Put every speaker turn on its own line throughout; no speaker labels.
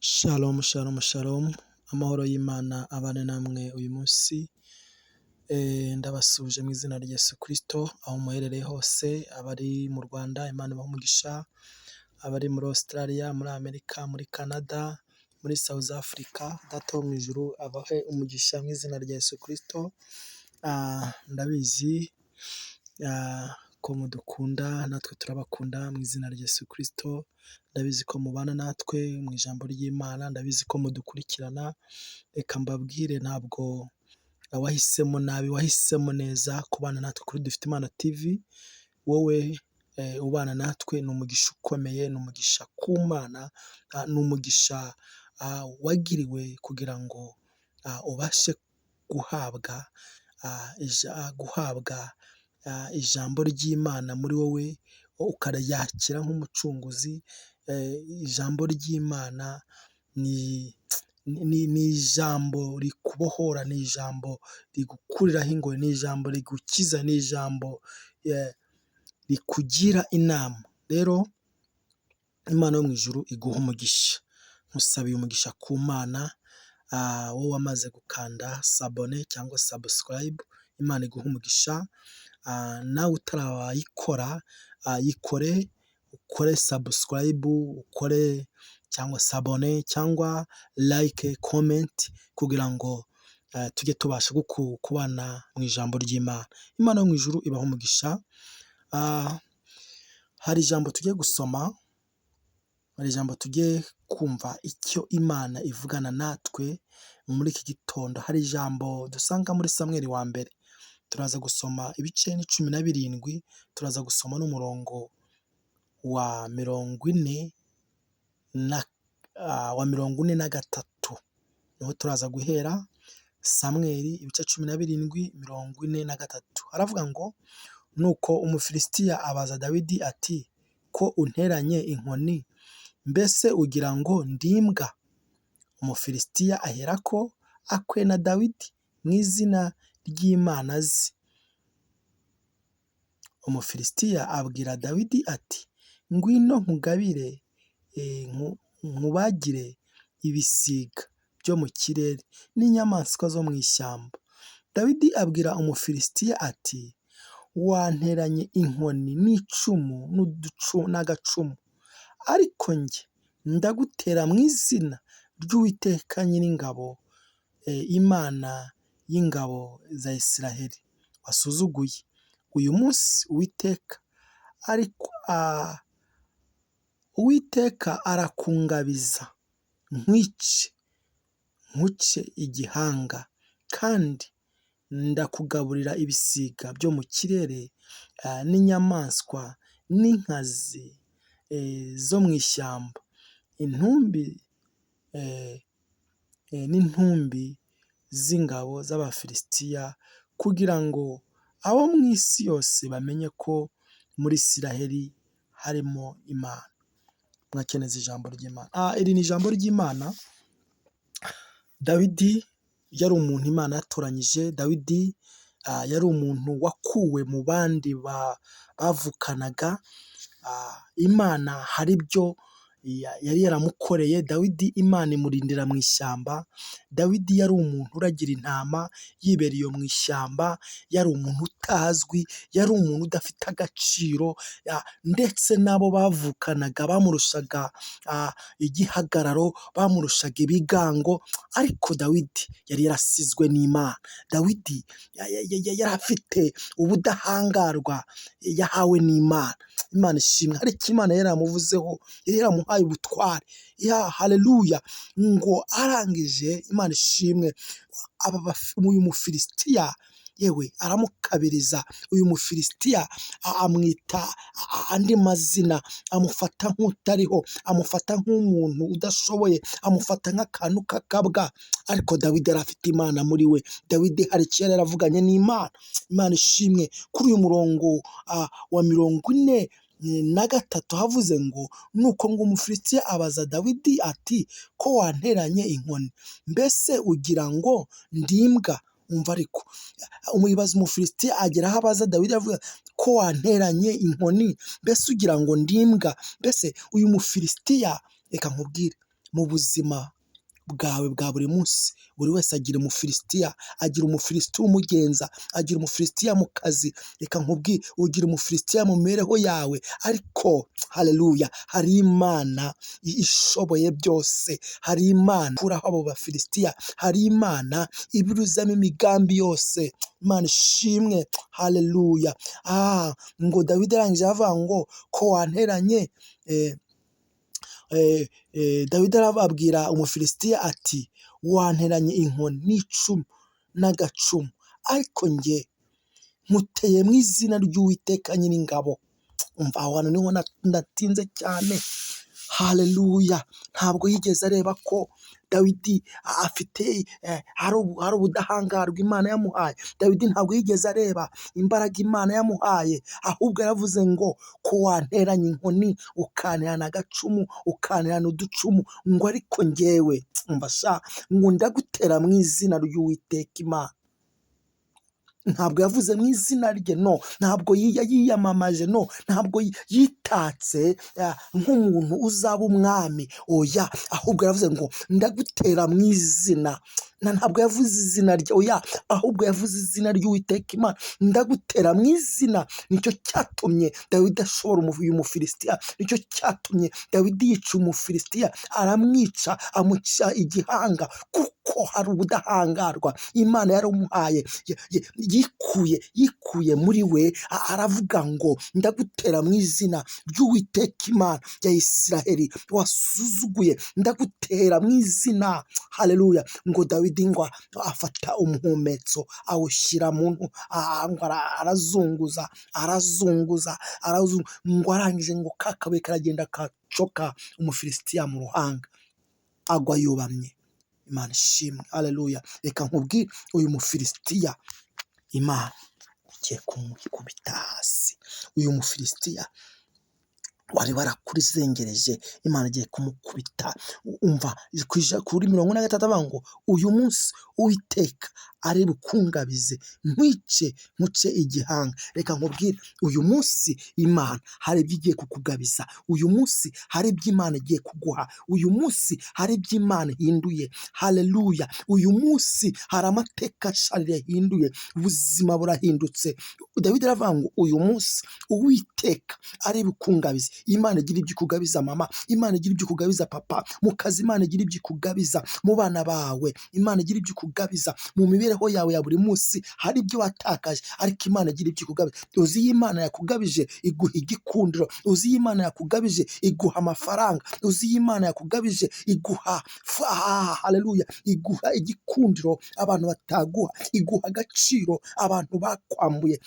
Shalom, shalom, shalom. Amahoro y'Imana abane namwe uyu munsi. Ndabasuje mu izina rya Yesu Kristo, aho muherereye hose, abari mu Rwanda, Imana ibahe umugisha, abari muri Australia, muri Amerika, muri Canada, muri South Africa, Data wo mu ijuru abahe umugisha mu izina rya Yesu Kristo. Ndabizi ko mudukunda, natwe turabakunda mu izina rya Yesu Kristo. Ndabizi ko mubana natwe mu ijambo ry'Imana, ndabizi ko mudukurikirana. Reka mbabwire, ntabwo wahisemo nabi, wahisemo neza kubana natwe kuri Dufite TV. Wowe ubana natwe ni umugisha ukomeye, ni umugisha ku Mana, ni umugisha wagiriwe kugira ngo ubashe guhabwa ijambo ry'Imana muri wowe, ukaryakira nk'umucunguzi. Ijambo ry'Imana ni ijambo rikubohora, ni ijambo rigukuriraho ingoyi, ni ijambo rigukiza, ni ijambo rikugira inama. Rero Imana yo mu ijuru iguha umugisha. Nkusabiye umugisha ku Mana, wowe wamaze gukanda sabone cyangwa subscribe, Imana iguha umugisha. Nawe utarayikora, yikore, ukore subscribe, ukore cyangwa sabone cyangwa like, comment, kugira ngo tujye tubasha kubana mu ijambo ry'Imana. Imana yo mu ijuru ibaha umugisha. Hari ijambo tugiye gusoma, hari ijambo tugiye kumva icyo Imana ivugana natwe muri iki gitondo. Hari ijambo dusanga muri Samweli wa mbere, turaza gusoma ibice ni 17, turaza gusoma n'umurongo wa 43, niho turaza guhera. Samweli ibice 17:43 haravuga ngo, nuko Umufilisitiya abaza Dawidi ati, ko unteranye inkoni, mbese ugira ngo ndi imbwa? Umufilisitiya aherako akwena Dawidi mu izina ry'Imana ze. Umufilisitiya abwira Dawidi ati, ngwino nkugabire, nkubagire ibisiga byo mu kirere n'inyamaswa zo mu ishyamba. Dawidi abwira Umufilisitiya ati, wanteranye inkoni n'icumu n'agacumu, ariko njye ndagutera mu izina ry'Uwiteka Nyiringabo, Imana y'ingabo za Isiraheli wasuzuguye. Uyu munsi Uwiteka arakungabiza, nkuce igihanga, kandi ndakugaburira ibisiga byo mu kirere n'inyamaswa n'inkazi zo mu ishyamba, n'intumbi z'ingabo z'Abafilisitiya, kugira ngo abo mu isi yose bamenye ko muri Isiraheli harimo Imana. Mwakeneza ijambo ry'Imana. Iri ni ijambo ry'Imana. Dawidi yari umuntu Imana yatoranyije. Dawidi yari umuntu wakuwe mu bandi bavukanaga. Imana hari ibyo yari yaramukoreye. Dawidi Imana imurindira mu ishyamba. Dawidi yari umuntu uragira intama yibereye mu ishyamba, yari umuntu utazwi, yari umuntu udafite agaciro, ndetse n'abo bavukanaga bamurushaga igihagararo, bamurushaga ibigango, ariko Dawidi yari yarasizwe n'Imana. Dawidi yari afite ubudahangarwa yahawe n'Imana. Imana ishimwe. Hari icyo Imana yari yaramuvuzeho, yari yaramuhaye ubutware. Haleluya. Ngo arangije, Imana ishimwe, uyu Mufilisitiya yewe aramukabiriza. Uyu Mufilisitiya amwita andi mazina, amufata nk'utariho, amufata nk'umuntu udashoboye, amufata nk'akantu k'akabwa, ariko Dawidi yari afite Imana muri we. Dawidi hari icyo yari yaravuganye n'Imana. Imana ishimwe. Kuri uyu murongo wa 43 havuze ngo, nuko ngo Umufilisitiya abaza Dawidi ati, ko wanteranye inkoni, mbese ugira ngo ndi imbwa? Umva ariko umuyobozi Umufilisitiya agera aho abaza Dawidi avuga, ko wanteranye inkoni, mbese ugira ngo ndi imbwa? Mbese uyu Mufilisitiya, reka nkubwire, mu buzima bwawe bwa buri munsi. Buri wese agira umufilisitiya, agira umufilisitiya umugenza, agira umufilisitiya mu kazi. Reka nkubwire, ugira umufilisitiya mu mibereho yawe, ariko haleluya, hari Imana ishoboye byose, hari Imana ikuraho abo bafilisitiya, hari Imana ibiruzamo imigambi yose. Imana ishimwe, haleluya. Ngo Dawidi arangije avuga ngo ko wanteranye, Dawidi arababwira umufilisitiya ati wanteranye inkoni n'icumu n'agacumu, ariko njye nkuteye mu izina ry'Uwiteka Nyiringabo. Umva aho hantu niho natinze cyane, haleluya. Ntabwo yigeze areba ko Dawidi afite hari ubudahangarwa Imana yamuhaye. Dawidi ntabwo yigeze areba imbaraga Imana yamuhaye, ahubwo yaravuze ngo ko wanteranye inkoni ukanterana agacumu ukanterana uducumu, ngo ariko njyewe umva sha, ngo ndagutera mu izina ry'Uwiteka Imana. Ntabwo yavuze mu izina rye, no, ntabwo yiyamamaje, no, ntabwo yitatse nk'umuntu uzaba umwami, oya, ahubwo yaravuze ngo ndagutera mu izina. Ntabwo yavuze izina rye, oya, ahubwo yavuze izina ry'Uwiteka Imana, ndagutera mu izina. Nicyo cyatumye Dawidi ashobora uyu mufilisitiya, nicyo cyatumye Dawidi yica umufilisitiya, aramwica, amuca igihanga, kuko hari ubudahangarwa Imana yarumuhaye. Yikuye muri we, aravuga ngo ndagutera mu izina ry'Uwiteka Imana ya Isiraheli wasuzuguye, ndagutera mu izina, haleluya. Ngo Dawidi ngo afata umuhumetso awushyira mu ntu, arazunguza, ngo arangije ngo kakabuye karagenda kacoka umufilisitiya mu ruhanga, agwa yubamye. Imana ishimwe, haleluya. Reka nkubwire, uyu mufilisitiya Imana igiye kumukubita hasi. Uyu mufilisitiya wari warakurizengereje, Imana igiye kumukubita. Umva kuri 43 avuga ngo uyu munsi Uwiteka ari bukungabize, nkwice muce igihanga. Reka nkubwire, uyu munsi Imana hari ibyo igiye kukugabiza, uyu munsi hari ibyo Imana igiye kuguha, uyu munsi hari ibyo Imana ihinduye, haleluya. Uyu munsi hari amateka asharira yahinduye, ubuzima burahindutse. Dawidi aravuga ngo uyu munsi Uwiteka ari bukungabize. Imana igira ibyo ikugabiza mama, Imana igira ibyo ikugabiza papa, mu kazi Imana igira ibyo ikugabiza, mu bana bawe Imana igira ibyo ikugabiza, mu mibereho yawe ya buri munsi hari ibyo watakaje, ariko Imana igira ibyo ikugabiza. Uzi iyo Imana yakugabije iguha igikundiro, uzi iyo Imana yakugabije iguha amafaranga, uzi iyo Imana yakugabije iguha haleluya, iguha igikundiro abantu bataguha, iguha agaciro abantu bakwambuye,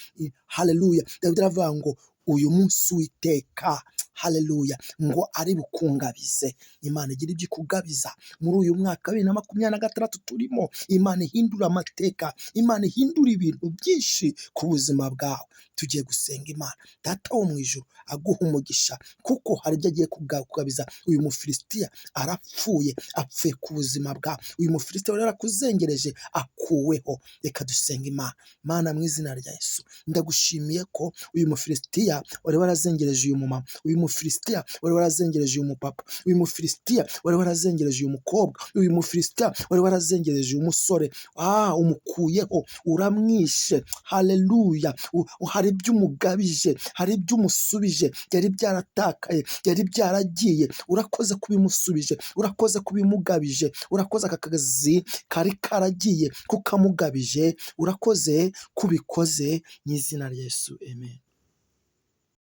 haleluya. Dawidi aravuga ngo uyu munsi Uwiteka, haleluya, ngo ari bukungabize. Imana igira ibyo ikugabiza muri uyu mwaka 2026 turimo. Imana ihindura amateka, Imana ihindura ibintu byinshi ku buzima bwawe. Tugiye gusenga Imana. Data wo mu ijuru aguha umugisha, kuko hari ibyo agiye kugabiza. Uyu mufilisitiya arapfuye, apfuye ku buzima bwawe. Uyu mufilisitiya wari yarakuzengereje akuweho. Reka dusenga Imana. Mana, mu izina rya Yesu ndagushimiye ko uyu mufilisitiya wari warazengereje uyu mumama, uyu mufilisitiya wari warazengereje uyu mupapa, uyu mufilisitiya wari warazengereje uyu mukobwa, uyu mufilisitiya wari warazengereje uyu musore, umukuyeho, uramwishe, haleluya. Hari ibyo umugabije, hari ibyo umusubije, byari byaratakaye, byari byaragiye, urakoze kubimusubije, urakoze kubimugabije, urakoze aka kazi kari karagiye kukamugabije, urakoze kubikoze mu izina rya Yesu, amen.